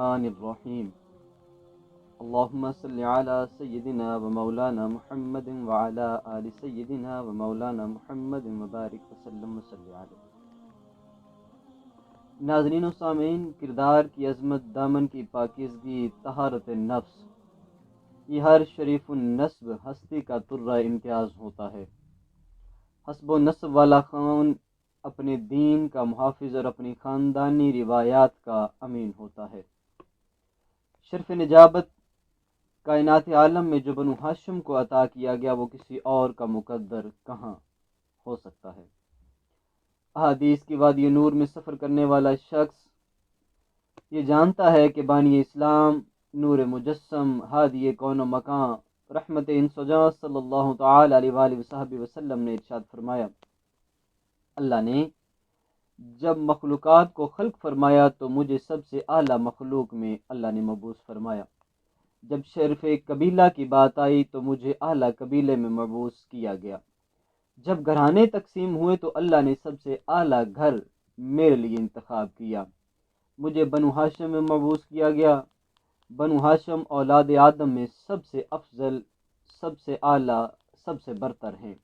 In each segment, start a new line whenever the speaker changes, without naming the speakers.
الرحمن الرحیم اللہم صلی علی سیدنا و مولانا محمد وعلی آل سیدنا و مولانا محمد مبارک وسلم وصلی علیہ۔ ناظرین و سامعین، کردار کی عظمت، دامن کی پاکیزگی، طہارت نفس، یہ ہر شریف النسب ہستی کا ترہ امتیاز ہوتا ہے۔ حسب و نسب والا خان اپنے دین کا محافظ اور اپنی خاندانی روایات کا امین ہوتا ہے۔ شرف نجابت کائنات عالم میں جو بنو ہاشم کو عطا کیا گیا وہ کسی اور کا مقدر کہاں ہو سکتا ہے۔ احادیث کی وادی نور میں سفر کرنے والا شخص یہ جانتا ہے کہ بانی اسلام، نور مجسم، ہادی کون و مکان، رحمت انسجاں صلی اللہ تعالی علیہ وآلہ وصحبہ وسلم نے ارشاد فرمایا، اللہ نے جب مخلوقات کو خلق فرمایا تو مجھے سب سے اعلیٰ مخلوق میں اللہ نے مبعوث فرمایا۔ جب شرف قبیلہ کی بات آئی تو مجھے اعلیٰ قبیلے میں مبعوث کیا گیا۔ جب گھرانے تقسیم ہوئے تو اللہ نے سب سے اعلیٰ گھر میرے لیے انتخاب کیا، مجھے بنو ہاشم میں مبعوث کیا گیا۔ بنو ہاشم اولاد آدم میں سب سے افضل، سب سے اعلیٰ، سب سے برتر ہیں،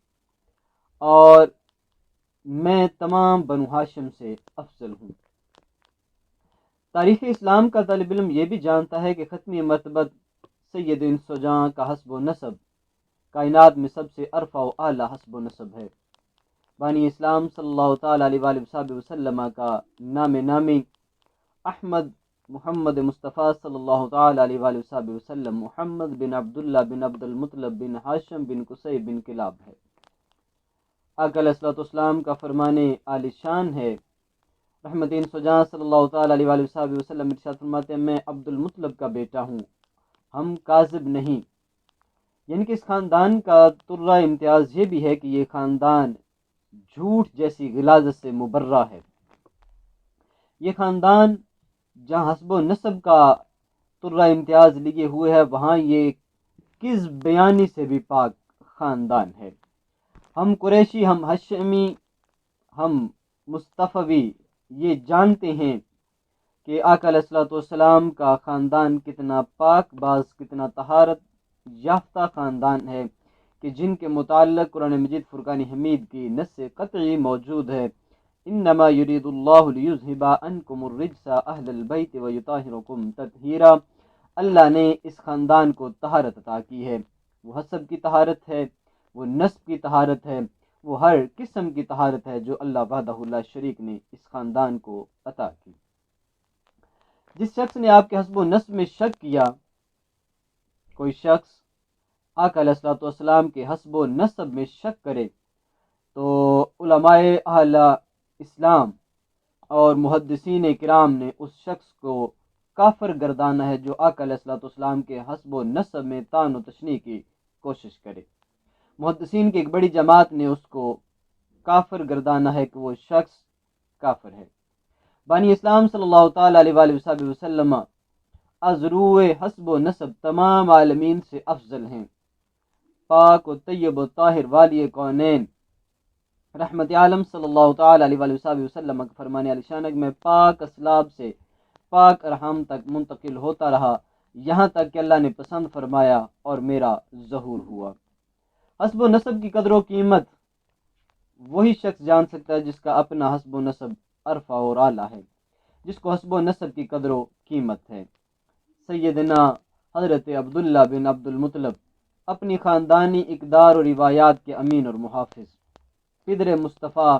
اور میں تمام بنو ہاشم سے افضل ہوں۔ تاریخ اسلام کا طالب علم یہ بھی جانتا ہے کہ ختمی مرتبت سید انسجاں کا حسب و نسب کائنات میں سب سے ارفع و اعلیٰ حسب و نسب ہے۔ بانی اسلام صلی اللہ تعالیٰ علیہ وآلہ وسلم کا نام نامی احمد محمد مصطفیٰ صلی اللہ تعالیٰ علیہ وآلہ وسلم محمد بن عبداللہ بن عبد المطلب بن ہاشم بن قصی بن کلاب ہے۔ آقا علیہ الصلوۃ والسلام کا فرمانے عالی شان ہے، رحمت انسجاں صلی اللہ تعالیٰ علیہ وآلہ وسلم ارشاد فرماتے ہیں، میں عبد المطلب کا بیٹا ہوں، ہم کاذب نہیں۔ یعنی کہ اس خاندان کا ترہ امتیاز یہ بھی ہے کہ یہ خاندان جھوٹ جیسی غلاظت سے مبرہ ہے۔ یہ خاندان جہاں حسب و نسب کا ترہ امتیاز لیے ہوئے ہے، وہاں یہ کذب بیانی سے بھی پاک خاندان ہے۔ ہم قریشی، ہم ہاشمی، ہم مصطفوی یہ جانتے ہیں کہ آقا علیہ الصلوۃ والسلام کا خاندان کتنا پاک باز، کتنا طہارت یافتہ خاندان ہے، کہ جن کے متعلق قرآن مجید فرقان حمید کی نص قطعی موجود ہے، انما یرید اللہ لیذھب عنکم الرجس اہل البیت ویطہرکم تطہیرا۔ اللہ نے اس خاندان کو طہارت عطا کی ہے، وہ حسب کی طہارت ہے، وہ نسب کی طہارت ہے، وہ ہر قسم کی طہارت ہے جو اللہ وحدہ لا شریک نے اس خاندان کو عطا کی۔ جس شخص نے آپ کے حسب و نسب میں شک کیا، کوئی شخص آقا علیہ الصلوۃ والسلام کے حسب و نسب میں شک کرے تو علماء اہل اسلام اور محدثین کرام نے اس شخص کو کافر گردانا ہے جو آقا علیہ الصلوۃ والسلام کے حسب و نسب میں طعن و تشنیع کی کوشش کرے۔ محدثین کی ایک بڑی جماعت نے اس کو کافر گردانا ہے کہ وہ شخص کافر ہے۔ بانی اسلام صلی اللہ تعالیٰ علیہ وآلہ وسلم از روئے حسب و نسب تمام عالمین سے افضل ہیں۔ پاک و طیب و طاہر والی کونین رحمت عالم صلی اللہ تعالیٰ علیہ وآلہ وسلم کا فرمانے علی شان ہے کہ میں پاک اسلاب سے پاک ارحام تک منتقل ہوتا رہا، یہاں تک کہ اللہ نے پسند فرمایا اور میرا ظہور ہوا۔ حسب و نسب کی قدر و قیمت وہی شخص جان سکتا ہے جس کا اپنا حسب و نسب عرفہ اور اعلیٰ ہے، جس کو حسب و نسب کی قدر و قیمت ہے۔ سیدنا حضرت عبداللہ بن عبد المطلب اپنی خاندانی اقدار و روایات کے امین اور محافظ، پدر مصطفیٰ،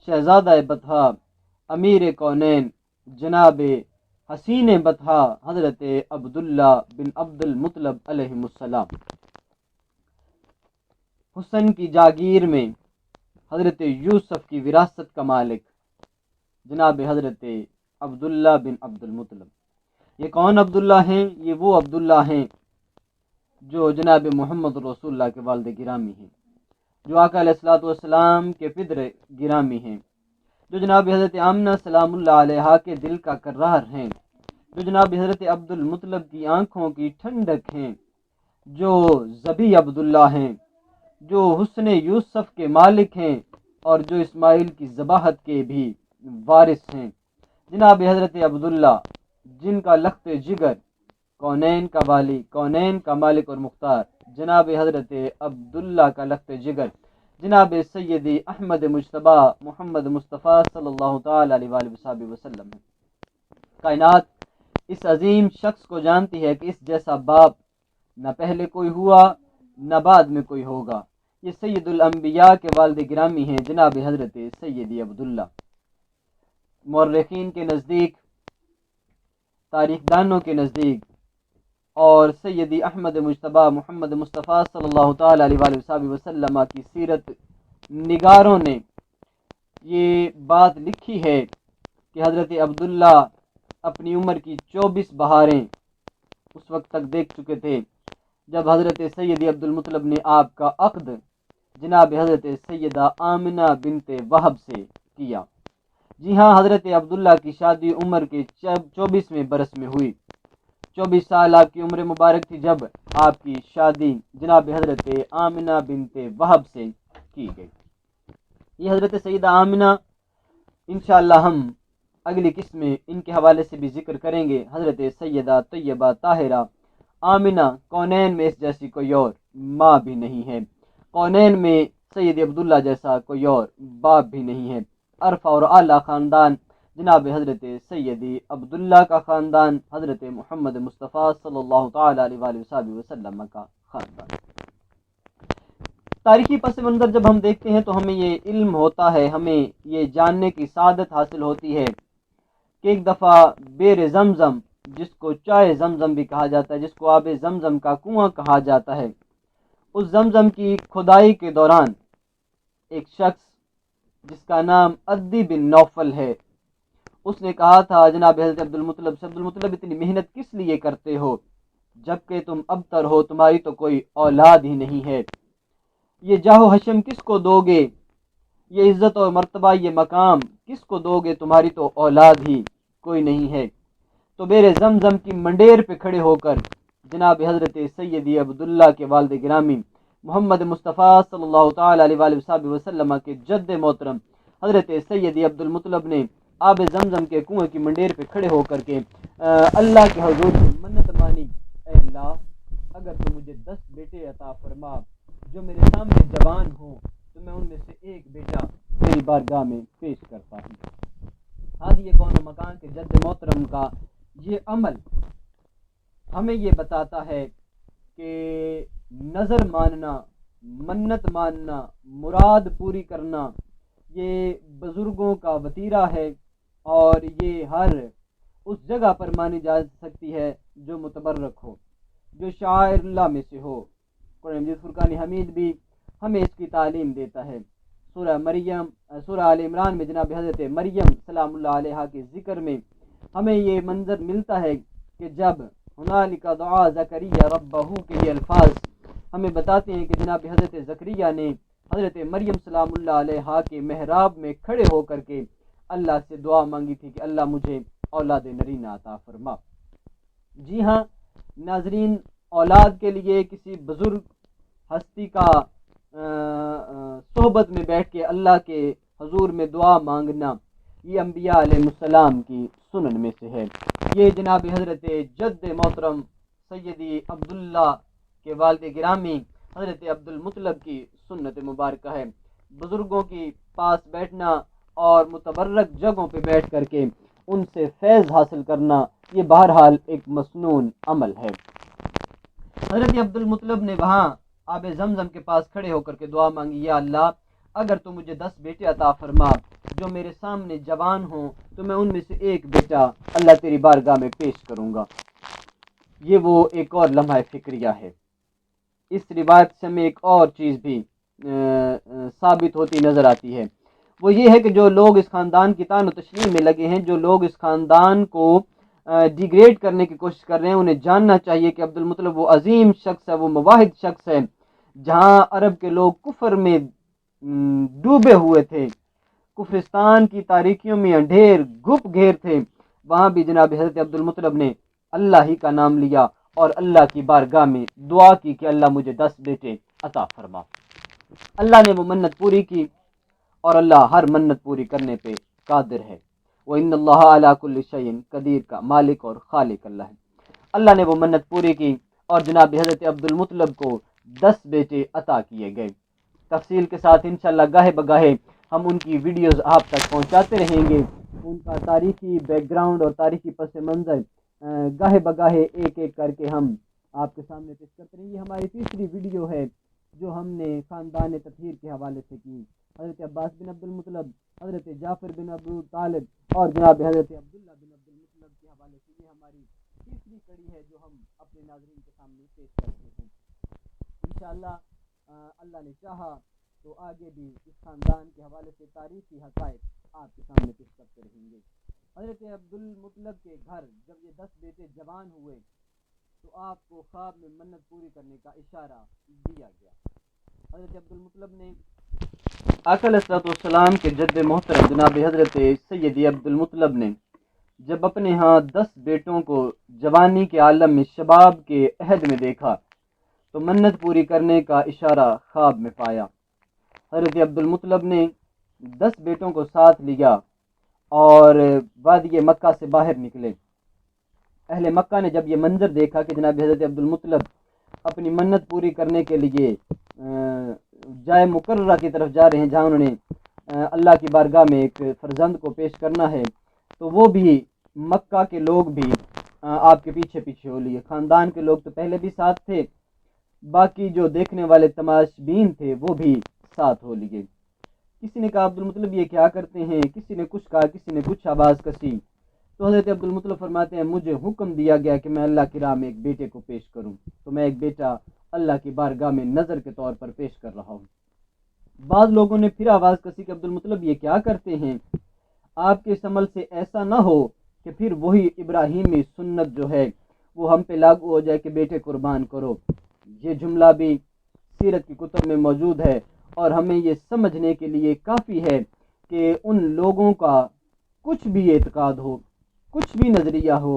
شہزادہ بطحہ، امیر کونین، جناب حسین بطحہ حضرت عبداللہ بن عبد المطلب علیہ السلام، حسن کی جاگیر میں حضرت یوسف کی وراثت کا مالک جناب حضرت عبداللہ بن عبد المطلب۔ یہ کون عبداللہ ہیں؟ یہ وہ عبداللہ ہیں جو جناب محمد رسول اللہ کے والد گرامی ہیں، جو آقا علیہ الصلوۃ والسلام کے پدر گرامی ہیں، جو جناب حضرت آمنہ سلام اللہ علیہا کے دل کا قرار ہیں، جو جناب حضرت عبد المطلب کی آنکھوں کی ٹھنڈک ہیں، جو ذبی عبداللہ ہیں، جو حسن یوسف کے مالک ہیں اور جو اسماعیل کی ذباحت کے بھی وارث ہیں۔ جناب حضرت عبداللہ جن کا لخت جگر کونین کا والی، کونین کا مالک اور مختار جناب حضرت عبداللہ کا لخت جگر جناب سیدی احمد مجتبیٰ محمد مصطفیٰ صلی اللہ تعالی علیہ وآلہ وصحبہ وسلم ہے۔ کائنات اس عظیم شخص کو جانتی ہے کہ اس جیسا باپ نہ پہلے کوئی ہوا نہ بعد میں کوئی ہوگا۔ یہ سید الانبیاء کے والد گرامی ہیں جناب حضرت سیدی عبداللہ۔ مورخین کے نزدیک، تاریخ دانوں کے نزدیک اور سیدی احمد مجتبیٰ محمد مصطفیٰ صلی اللہ تعالی علیہ وآلہ وصحبہ وسلم کی سیرت نگاروں نے یہ بات لکھی ہے کہ حضرت عبداللہ اپنی عمر کی 24 بہاریں اس وقت تک دیکھ چکے تھے جب حضرت سیدی عبدالمطلب نے آپ کا عقد جناب حضرت سیدہ آمنہ بنت وہب سے کیا۔ جی ہاں، حضرت عبداللہ کی شادی عمر کے 24ویں برس میں ہوئی۔ 24 سال آپ کی عمر مبارک تھی جب آپ کی شادی جناب حضرت آمنہ بنت وہب سے کی گئی۔ یہ حضرت سیدہ آمنہ انشاءاللہ ہم اگلی قسم میں ان کے حوالے سے بھی ذکر کریں گے۔ حضرت سیدہ طیبہ طاہرہ آمنہ کونین میں اس جیسی کوئی اور ماں بھی نہیں ہے، کونین میں سید عبداللہ جیسا کوئی اور باپ بھی نہیں ہے۔ عرفہ اور اعلیٰ خاندان جناب حضرت سیدی عبداللہ کا خاندان، حضرت محمد مصطفیٰ صلی اللہ تعالی علیہ وآلہ وصحبہ وسلم کا خاندان۔ تاریخی پس منظر جب ہم دیکھتے ہیں تو ہمیں یہ علم ہوتا ہے، ہمیں یہ جاننے کی سعادت حاصل ہوتی ہے کہ ایک دفعہ بیر زمزم، جس کو چائے زمزم بھی کہا جاتا ہے، جس کو آب زمزم کا کنواں کہا جاتا ہے، اس زمزم کی کھدائی کے دوران ایک شخص جس کا نام عدی بن نوفل ہے، اس نے کہا تھا جناب حضرت عبدالمطلب سے، عبدالمطلب اتنی محنت کس لیے کرتے ہو جبکہ تم ابتر ہو، تمہاری تو کوئی اولاد ہی نہیں ہے، یہ جاہ و حشم کس کو دو گے، یہ عزت اور مرتبہ، یہ مقام کس کو دو گے، تمہاری تو اولاد ہی کوئی نہیں ہے۔ تو بیر زمزم کی منڈیر پہ کھڑے ہو کر جناب حضرت سیدی عبداللہ کے والد گرامی محمد مصطفیٰ صلی اللہ تعالی علیہ وآلہ وصحبہ وسلم کے جد محترم حضرت سیدی عبدالمطلب نے آب زمزم کے کنویں کی منڈیر پہ کھڑے ہو کر کے اللہ کے حضور سے منت مانی، اے اللہ اگر تو مجھے 10 بیٹے عطا فرما جو میرے سامنے جوان ہوں تو میں ان میں سے ایک بیٹا تیری بارگاہ میں پیش کرتا ہوں۔ ہادی کون و مکان کے جد محترم کا یہ عمل ہمیں یہ بتاتا ہے کہ نظر ماننا، منت ماننا، مراد پوری کرنا یہ بزرگوں کا وتیرہ ہے، اور یہ ہر اس جگہ پر مانی جا سکتی ہے جو متبرک ہو، جو شاعر اللہ میں سے ہو۔ قرآن مجید فرقان حمید بھی ہمیں اس کی تعلیم دیتا ہے۔ سورہ آل عمران میں جناب حضرت مریم سلام اللہ علیہا کے ذکر میں ہمیں یہ منظر ملتا ہے کہ جب ہنالک دعا زکریا ربہ کے یہ الفاظ ہمیں بتاتے ہیں کہ جناب حضرت زکریا نے حضرت مریم سلام اللہ علیہا کے محراب میں کھڑے ہو کر کے اللہ سے دعا مانگی تھی کہ اللہ مجھے اولاد نرینہ عطا فرما۔ جی ہاں ناظرین، اولاد کے لیے کسی بزرگ ہستی کا صحبت میں بیٹھ کے اللہ کے حضور میں دعا مانگنا یہ انبیاء علیہ السلام کی سنن میں سے ہے۔ یہ جناب حضرت جد محترم سیدی عبداللہ کے والد گرامی حضرت عبدالمطلب کی سنت مبارکہ ہے۔ بزرگوں کی پاس بیٹھنا اور متبرک جگہوں پہ بیٹھ کر کے ان سے فیض حاصل کرنا یہ بہرحال ایک مسنون عمل ہے۔ حضرت عبدالمطلب نے وہاں آب زمزم کے پاس کھڑے ہو کر کے دعا مانگی، یا اللہ اگر تو مجھے 10 بیٹے عطا فرما جو میرے سامنے جوان ہوں تو میں ان میں سے ایک بیٹا اللہ تیری بارگاہ میں پیش کروں گا۔ یہ وہ ایک اور لمحہ فکریہ ہے۔ اس روایت سے ہمیں ایک اور چیز بھی ثابت ہوتی نظر آتی ہے، وہ یہ ہے کہ جو لوگ اس خاندان کی تعین و تشریح میں لگے ہیں، جو لوگ اس خاندان کو ڈیگریڈ کرنے کی کوشش کر رہے ہیں، انہیں جاننا چاہیے کہ عبدالمطلب وہ عظیم شخص ہے، وہ مواحد شخص ہے۔ جہاں عرب کے لوگ کفر میں ڈوبے ہوئے تھے، کفرستان کی تاریکیوں میں اندھیر گھپ گھیر تھے، وہاں بھی جناب حضرت عبدالمطلب نے اللہ ہی کا نام لیا اور اللہ کی بارگاہ میں دعا کی کہ اللہ مجھے 10 بیٹے عطا فرما۔ اللہ نے وہ منت پوری کی اور اللہ ہر منت پوری کرنے پہ قادر ہے۔ وَإِنَّ اللَّهَ عَلَى كُلِّ شَيْءٍ قدیر کا مالک اور خالق اللہ ہے۔ اللہ نے وہ منت پوری کی اور جناب حضرت عبد المطلب کو 10 بیٹے عطا کیے گئے۔ تفصیل کے ساتھ انشاءاللہ گاہے بگاہے ہم ان کی ویڈیوز آپ تک پہنچاتے رہیں گے، ان کا تاریخی بیک گراؤنڈ اور تاریخی پس منظر گاہے بگاہے ایک ایک کر کے ہم آپ کے سامنے پیش کرتے رہیں گے۔ ہماری تیسری ویڈیو ہے جو ہم نے خاندان تطہیر کے حوالے سے کی، حضرت عباس بن عبد المطلب، حضرت جعفر بن ابو طالب اور جناب حضرت عبداللہ بن عبد المطلب کے حوالے سے۔ یہ ہماری تیسری کڑی ہے جو ہم اپنے ناظرین کے سامنے پیش کرتے ہیں۔ انشاءاللہ اللہ نے چاہا تو آگے بھی اس خاندان کے حوالے سے تاریخی حقائق آپ کے سامنے پیش کرتے رہیں گے۔ حضرت عبد المطلب کے گھر جب یہ 10 بیٹے جوان ہوئے تو آپ کو خواب میں منت پوری کرنے کا اشارہ دیا گیا۔ حضرت عبد المطلب نے آقا علیہ السلام کے جد محترم جناب حضرت سیدی عبد المطلب نے جب اپنے ہاں 10 بیٹوں کو جوانی کے عالم میں شباب کے عہد میں دیکھا تو منت پوری کرنے کا اشارہ خواب میں پایا۔ حضرت عبد المطلب نے 10 بیٹوں کو ساتھ لیا اور وادی مکہ سے باہر نکلے۔ اہل مکہ نے جب یہ منظر دیکھا کہ جناب حضرت عبد المطلب اپنی منت پوری کرنے کے لیے جائے مقررہ کی طرف جا رہے ہیں جہاں انہوں نے اللہ کی بارگاہ میں ایک فرزند کو پیش کرنا ہے، تو وہ بھی مکہ کے لوگ بھی آپ کے پیچھے پیچھے ہو لیے۔ خاندان کے لوگ تو پہلے بھی ساتھ تھے، باقی جو دیکھنے والے تماشبین تھے وہ بھی ساتھ ہو لیے۔ کسی نے کہا عبد المطلب یہ کیا کرتے ہیں، کسی نے کچھ کہا، کسی نے کچھ آواز کسی، تو حضرت عبد المطلب فرماتے ہیں مجھے حکم دیا گیا کہ میں اللہ کی راہ میں ایک بیٹے کو پیش کروں، تو میں ایک بیٹا اللہ کی بارگاہ میں نظر کے طور پر پیش کر رہا ہوں۔ بعض لوگوں نے پھر آواز کسی کہ عبد المطلب یہ کیا کرتے ہیں، آپ کے اس عمل سے ایسا نہ ہو کہ پھر وہی ابراہیمی سنت جو ہے وہ ہم پہ لاگو ہو جائے کہ بیٹے قربان کرو۔ یہ جملہ بھی سیرت کی کتب میں موجود ہے اور ہمیں یہ سمجھنے کے لیے کافی ہے کہ ان لوگوں کا کچھ بھی اعتقاد ہو، کچھ بھی نظریہ ہو،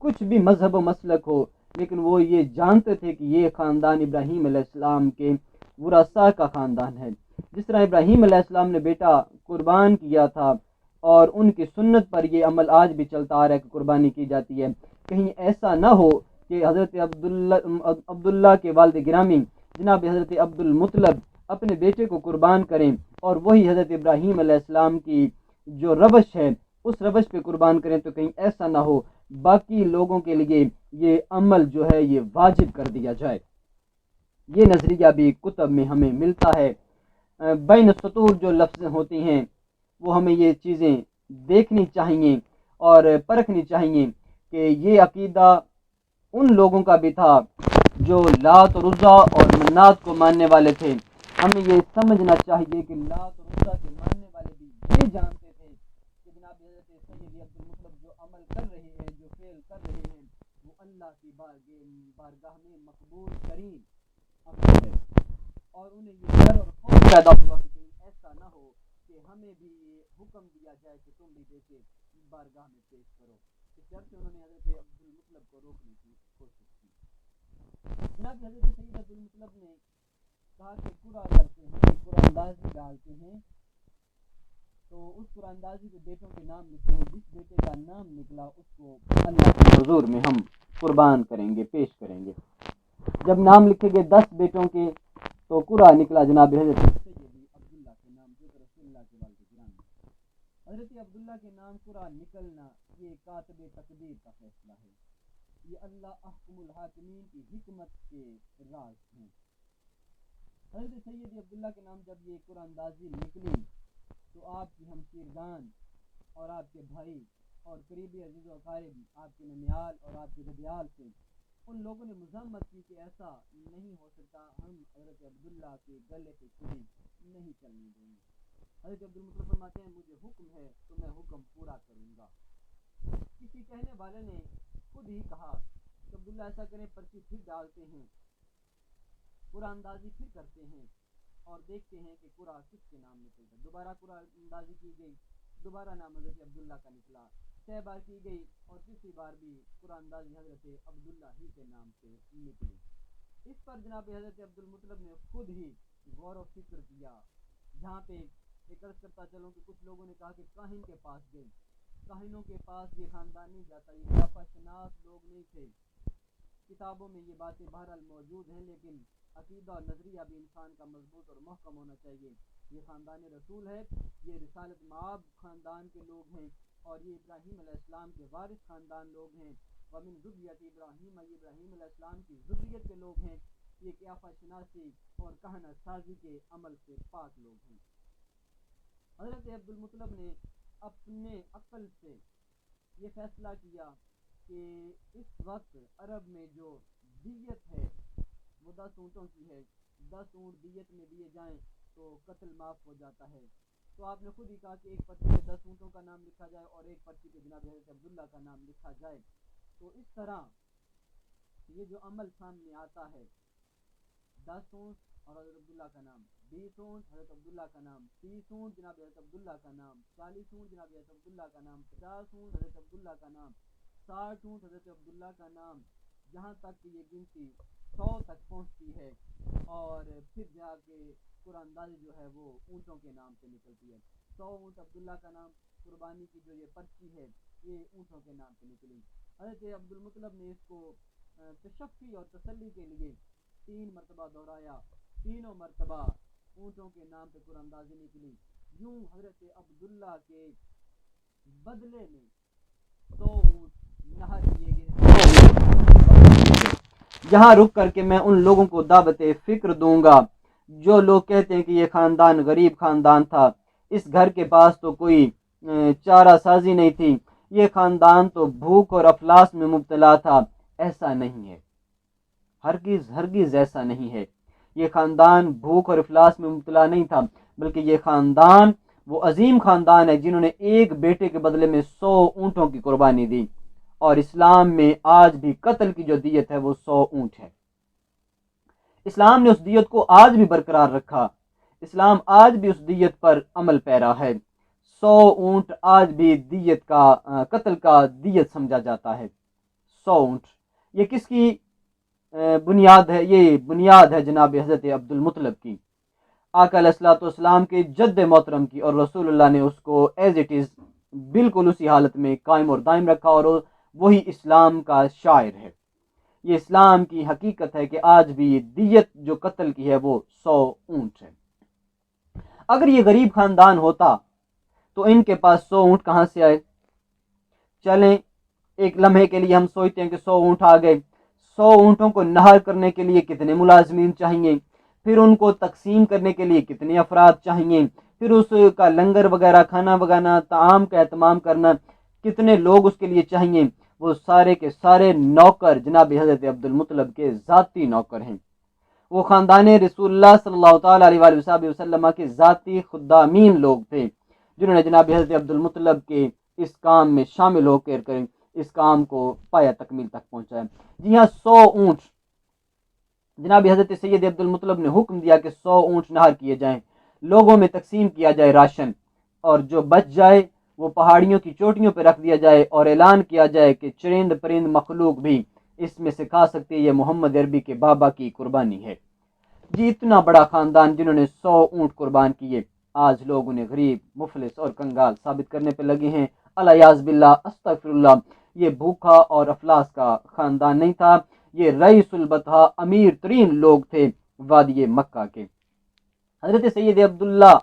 کچھ بھی مذہب و مسلک ہو، لیکن وہ یہ جانتے تھے کہ یہ خاندان ابراہیم علیہ السلام کے ورثاء کا خاندان ہے۔ جس طرح ابراہیم علیہ السلام نے بیٹا قربان کیا تھا اور ان کی سنت پر یہ عمل آج بھی چلتا آ رہا ہے کہ قربانی کی جاتی ہے، کہیں ایسا نہ ہو کہ حضرت عبداللہ کے والد گرامی جناب حضرت عبد المطلب اپنے بیٹے کو قربان کریں اور وہی حضرت ابراہیم علیہ السلام کی جو روش ہے اس روش پہ قربان کریں، تو کہیں ایسا نہ ہو باقی لوگوں کے لیے یہ عمل جو ہے یہ واجب کر دیا جائے۔ یہ نظریہ بھی کتب میں ہمیں ملتا ہے۔ بین السطور جو لفظ ہوتی ہیں وہ ہمیں یہ چیزیں دیکھنی چاہیے اور پرکھنی چاہیے کہ یہ عقیدہ ان لوگوں کا بھی تھا جو لات و عزا اور منات کو ماننے والے تھے۔ ہمیں یہ سمجھنا چاہیے کہ لات اور عزا کے ماننے والے بھی یہ جانتے تھے کہ جناب حضرت سیدی عبد المطلب جو عمل کر رہے ہیں، جو فعل کر رہے ہیں، وہ اللہ کی بارگاہ میں مقبول ترین عمل ہے، اور انہیں یہ ڈر اور خوف پیدا ہوا کہ کہیں ایسا نہ ہو کہ ہمیں بھی یہ حکم دیا جائے کہ تم بھی بیٹے بارگاہ میں پیش کرو۔ اس ڈر سے انہوں نے حضرت عبد المطلب کو روکنے کی کوشش کی۔ جناب حضرت سید عبد المطلب نے کہا کہ قرآن کرتے ہیں، قرآن اندازی ڈالتے ہیں، تو اس قرآن اندازی کے بیٹوں کے نام لکھتے ہیں، جس بیٹے کا نام نکلا اس کو اللہ کے حضور میں ہم قربان کریں گے، پیش کریں گے۔ جب نام لکھے گئے 10 بیٹوں کے تو قرآن نکلا جناب حضرت سیدی عبداللہ کے نام، جو کہ رسول اللہ کے والد گرامی۔ حضرت عبداللہ کے نام قرآن نکلنا یہ کاتب تقدیر کا فیصلہ ہے، یہ اللہ احکم الحاکمین کی حکمت کے راز ہیں۔ حضرت سیدی عبداللہ کے نام جب یہ قرآن اندازی نکلی تو آپ کی ہمشیرگان اور آپ کے بھائی اور قریبی عزیز و اقارب، آپ کے ننیال اور آپ کے ددیال سے ان لوگوں نے مذمت کی کہ ایسا نہیں ہو سکتا، ہم حضرت عبداللہ کے گلے پہ چھری نہیں چلنے دیں گے۔ حضرت عبد المطلب فرماتے ہیں مجھے حکم ہے تو میں حکم پورا کروں گا۔ کسی کہنے والے نے خود ہی کہا کہ عبداللہ ایسا کریں، پرچی پھر ڈالتے ہیں، قرآن اندازی پھر کرتے ہیں اور دیکھتے ہیں کہ قرآن کس کے نام نکلتا ہے۔ دوبارہ قرآن اندازی کی گئی، دوبارہ نام حضرت عبداللہ کا نکلا، 6 بار کی گئی اور تیسری بار بھی قرآن اندازی حضرت عبداللہ ہی کے نام سے نکلی۔ اس پر جناب حضرت عبد المطلب نے خود ہی غور و فکر کیا، جہاں پہ ایک عرض کرتا چلوں کہ کچھ لوگوں نے کہا کہ کاہن کے پاس گئی کاہنوں کے پاس یہ خاندان نہیں جاتا، یہ قیافہ شناس لوگ نہیں تھے۔ کتابوں میں یہ باتیں بہرحال موجود ہیں، لیکن عقیدہ اور نظریہ بھی انسان کا مضبوط اور محکم ہونا چاہیے۔ یہ خاندان رسول ہے، یہ رسالت مآب خاندان کے لوگ ہیں، اور یہ ابراہیم علیہ السلام کے وارث خاندان لوگ ہیں۔ ومن ذریت ابراہیم، یہ ابراہیم علیہ السلام کی ذریت کے لوگ ہیں۔ یہ قیافہ شناسی اور کہنہ سازی کے عمل سے پاک لوگ ہیں۔ حضرت عبد المطلب نے اپنے عقل سے یہ فیصلہ کیا کہ اس وقت عرب میں جو دیت ہے وہ 10 اونٹوں کی ہے، 10 اونٹ دیت میں دیے جائیں تو قتل معاف ہو جاتا ہے۔ تو آپ نے خود ہی کہا کہ ایک پرچی پہ 10 اونٹوں کا نام لکھا جائے اور ایک پرچی پہ جناب حضرت عبداللہ کا نام لکھا جائے۔ تو اس طرح یہ جو عمل سامنے آتا ہے، 10 اونٹ اور حضرت عبداللہ کا نام، 20 اونٹ حضرت عبداللہ کا نام، 30 اونٹ جناب حضرت عبداللہ کا نام، 40 اونٹ جناب حضرت عبداللہ کا نام، 50 اونٹ حضرت عبداللہ کا نام، 60 اونٹ حضرت عبداللہ کا نام، جہاں تک کہ یہ گنتی 100 تک پہنچتی ہے، اور پھر جا کے قرآن اندازی جو ہے وہ اونٹوں کے نام سے نکلتی ہے۔ 100 اونٹ عبداللہ کا نام، قربانی کی جو یہ پرچی ہے یہ اونٹوں کے نام سے نکلی۔ حضرت عبد المطلب نے اس کو تشفی اور تسلی کے لیے 3 مرتبہ دہرایا، تینوں مرتبہ اونٹوں کے نام پہ قرآن اندازی نکلی۔ یوں حضرت عبداللہ کے بدلے میں 100 اونٹ نہر کیے گئے۔ یہاں رک کر کے میں ان لوگوں کو دعوت فکر دوں گا جو لوگ کہتے ہیں کہ یہ خاندان غریب خاندان تھا، اس گھر کے پاس تو کوئی چارہ سازی نہیں تھی، یہ خاندان تو بھوک اور افلاس میں مبتلا تھا۔ ایسا نہیں ہے، ہرگز ہرگز ایسا نہیں ہے۔ یہ خاندان بھوک اور افلاس میں مبتلا نہیں تھا، بلکہ یہ خاندان وہ عظیم خاندان ہے جنہوں نے ایک بیٹے کے بدلے میں 100 اونٹوں کی قربانی دی، اور اسلام میں آج بھی قتل کی جو دیت ہے وہ 100 اونٹ ہے۔ اسلام نے اس دیت کو آج بھی برقرار رکھا، اسلام آج بھی اس دیت پر عمل پیرا ہے۔ 100 اونٹ آج بھی دیت کا قتل کا دیت سمجھا جاتا ہے۔ 100 اونٹ یہ کس کی بنیاد ہے؟ یہ بنیاد ہے جناب حضرت عبد المطلب کی، آقا علیہ الصلوۃ والسلام کے جد محترم کی، اور رسول اللہ نے اس کو ایز اٹ از بالکل اسی حالت میں قائم اور دائم رکھا، اور وہی اسلام کا شاعر ہے۔ یہ اسلام کی حقیقت ہے کہ آج بھی یہ دیت جو قتل کی ہے وہ 100 اونٹ ہے۔ اگر یہ غریب خاندان ہوتا تو ان کے پاس 100 اونٹ کہاں سے آئے؟ چلیں ایک لمحے کے لیے ہم سوچتے ہیں کہ 100 اونٹ آ گئے، 100 اونٹوں کو نہر کرنے کے لیے کتنے ملازمین چاہیے، پھر ان کو تقسیم کرنے کے لیے کتنے افراد چاہیے، پھر اس کا لنگر وغیرہ کھانا وغیرہ طعام کا اہتمام کرنا کتنے لوگ اس کے لیے چاہیے۔ وہ سارے کے سارے نوکر جناب حضرت عبد المطلب کے ذاتی نوکر ہیں، وہ خاندان رسول اللہ صلی اللہ تعالیٰ علیہ وآلہ وسلم کے ذاتی خدامین لوگ تھے، جنہوں نے جناب حضرت عبد المطلب کے اس کام میں شامل ہو کر اس کام کو پایا تکمیل تک پہنچایا۔ جی ہاں، 100 اونٹ جناب حضرت سید عبد المطلب نے حکم دیا کہ 100 اونٹ نہر کیے جائیں، لوگوں میں تقسیم کیا جائے راشن، اور جو بچ جائے وہ پہاڑیوں کی چوٹیوں پہ رکھ دیا جائے، اور اعلان کیا جائے کہ چرند پرند مخلوق بھی اس میں سے کھا سکتے، یہ محمد عربی کے بابا کی قربانی ہے۔ جی اتنا بڑا خاندان جنہوں نے 100 اونٹ قربان کیے، آج لوگ انہیں غریب، مفلس اور کنگال ثابت کرنے پہ لگے ہیں۔ الیاذ باللہ، استغفر اللہ۔ یہ بھوکا اور افلاس کا خاندان نہیں تھا، یہ رئیس البتہ امیر ترین لوگ تھے وادی مکہ کے۔ حضرت سید عبداللہ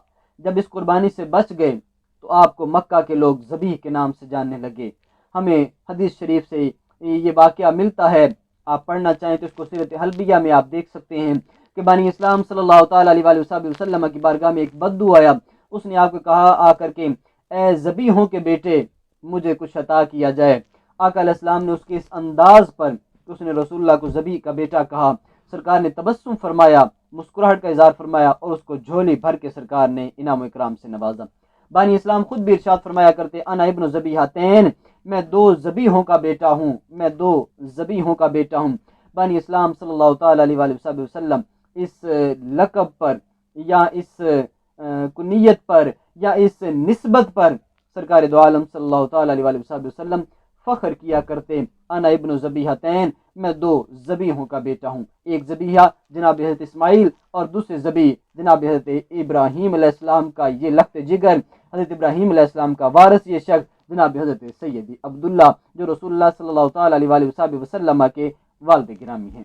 جب اس قربانی سے بچ گئے تو آپ کو مکہ کے لوگ ذبیح کے نام سے جاننے لگے۔ ہمیں حدیث شریف سے یہ واقعہ ملتا ہے، آپ پڑھنا چاہیں تو اس کو سیرت حلبیہ میں آپ دیکھ سکتے ہیں کہ بانی اسلام صلی اللہ تعالیٰ علیہ وآلہ وسلم کی بارگاہ میں ایک بدو آیا، اس نے آپ کو کہا آ کر کے، اے ذبیحوں کے بیٹے مجھے کچھ عطا کیا جائے۔ آقا علیہ السلام نے اس کے اس انداز پر، اس نے رسول اللہ کو ذبیح کا بیٹا کہا، سرکار نے تبسم فرمایا، مسکراہٹ کا اظہار فرمایا، اور اس کو جھولی بھر کے سرکار نے انعام و اکرام سے نوازا۔ بانی اسلام خود بھی ارشاد فرمایا کرتے، انا ابن ذبیحتین، میں 2 ذبیحوں کا بیٹا ہوں، میں 2 ذبیحوں کا بیٹا ہوں۔ بانی اسلام صلی اللہ تعالیٰ علیہ وآلہ وسلم اس لقب پر یا اس کنیت پر یا اس نسبت پر سرکار دو عالم صلی اللہ تعالیٰ علیہ وآلہ وسلم فخر کیا کرتے، انا ابن ذبیحتین، میں 2 ذبیحوں کا بیٹا ہوں، ایک ذبیحہ جناب حضرت اسماعیل اور دوسرے ذبیح جناب حضرت ابراہیم علیہ السلام کا، یہ لخت جگر حضرت ابراہیم علیہ السلام کا وارث یہ شخص جناب حضرت سیدی عبداللہ جو رسول اللہ صلی اللہ تعالیٰ علیہ وسلم کے والد گرامی ہیں۔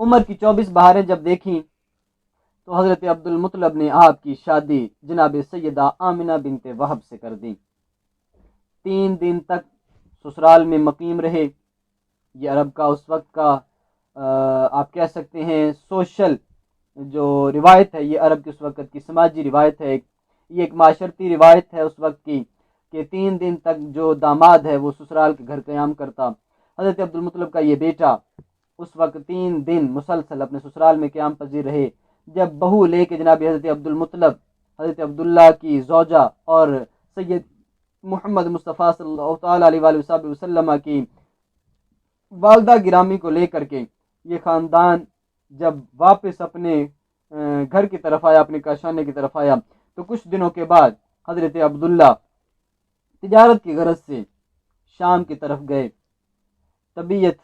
عمر کی 24 بہاریں جب دیکھیں تو حضرت عبد المطلب نے آپ کی شادی جناب سیدہ آمنہ بنت وہب سے کر دی۔ 3 دن تک سسرال میں مقیم رہے۔ یہ عرب کا اس وقت کا آپ کہہ سکتے ہیں سوشل جو روایت ہے، یہ عرب کی اس وقت کی سماجی روایت ہے، یہ ایک معاشرتی روایت ہے اس وقت کی کہ 3 دن تک جو داماد ہے وہ سسرال کے گھر قیام کرتا۔ حضرت عبد المطلب کا یہ بیٹا اس وقت 3 دن مسلسل اپنے سسرال میں قیام پذیر رہے۔ جب بہو لے کے جناب حضرت عبد المطلب حضرت عبداللہ کی زوجہ اور سید محمد مصطفیٰ صلی اللہ تعالیٰ علیہ وآلہ وسلم کی والدہ گرامی کو لے کر کے یہ خاندان جب واپس اپنے گھر کی طرف آیا، اپنے کاشانے کی طرف آیا، تو کچھ دنوں کے بعد حضرت عبداللہ تجارت کی غرض سے شام کی طرف گئے۔ طبیعت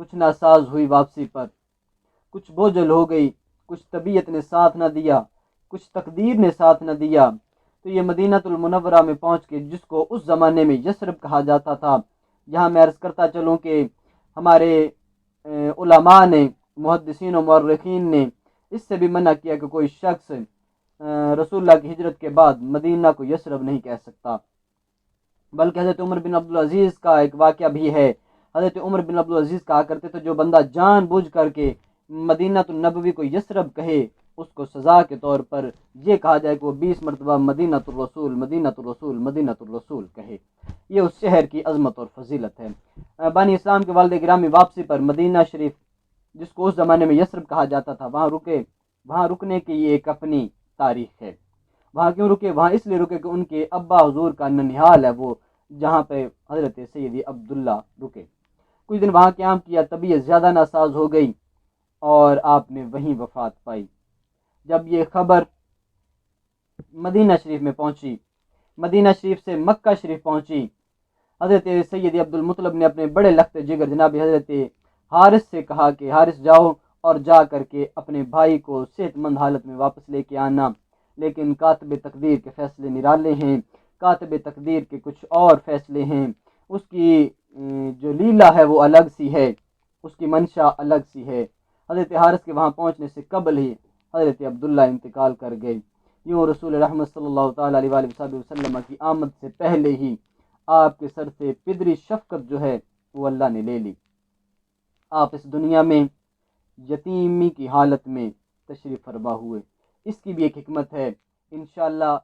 کچھ ناساز ہوئی واپسی پر، کچھ بوجھل ہو گئی، کچھ طبیعت نے ساتھ نہ دیا، کچھ تقدیر نے ساتھ نہ دیا، تو یہ مدینہ المنورہ میں پہنچ کے، جس کو اس زمانے میں یثرب کہا جاتا تھا، جہاں میں عرض کرتا چلوں کہ ہمارے علماء نے، محدثین و مورخین نے اس سے بھی منع کیا کہ کوئی شخص رسول اللہ کی ہجرت کے بعد مدینہ کو یثرب نہیں کہہ سکتا، بلکہ حضرت عمر بن عبدالعزیز کا ایک واقعہ بھی ہے۔ حضرت عمر بن عبدالعزیز کہا کرتے تھے جو بندہ جان بوجھ کر کے مدینہ النبوی کو یثرب کہے، اس کو سزا کے طور پر یہ کہا جائے کہ وہ 20 مرتبہ مدینہ الرسول مدینہ الرسول مدینہ الرسول کہے۔ یہ اس شہر کی عظمت اور فضیلت ہے۔ بانی اسلام کے والد گرامی واپسی پر مدینہ شریف، جس کو اس زمانے میں یثرب کہا جاتا تھا، وہاں رکے۔ وہاں رکنے کی یہ ایک اپنی تاریخ ہے۔ وہاں کیوں رکے؟ وہاں اس لیے رکے کہ ان کے ابا حضور کا ننھیال ہے وہ، جہاں پہ حضرت سیدی عبداللہ رکے۔ کچھ دن وہاں قیام کیا، طبیعت زیادہ ناساز ہو گئی اور آپ نے وہیں وفات پائی۔ جب یہ خبر مدینہ شریف میں پہنچی، مدینہ شریف سے مکہ شریف پہنچی، حضرت سیدی عبد المطلب نے اپنے بڑے لخت جگر جناب حضرت حارث سے کہا کہ حارث جاؤ اور جا کر کے اپنے بھائی کو صحت مند حالت میں واپس لے کے آنا، لیکن کاتب تقدیر کے فیصلے نرالے ہیں، کاتب تقدیر کے کچھ اور فیصلے ہیں، اس کی جو لیلا ہے وہ الگ سی ہے، اس کی منشا الگ سی ہے۔ حضرت حارث کے وہاں پہنچنے سے قبل ہی حضرت عبداللہ انتقال کر گئے۔ یوں رسول رحمت صلی اللہ تعالیٰ علیہ وآلہ وسلم کی آمد سے پہلے ہی آپ کے سر سے پدری شفقت جو ہے وہ اللہ نے لے لی۔ آپ اس دنیا میں یتیمی کی حالت میں تشریف فرما ہوئے۔ اس کی بھی ایک حکمت ہے، انشاءاللہ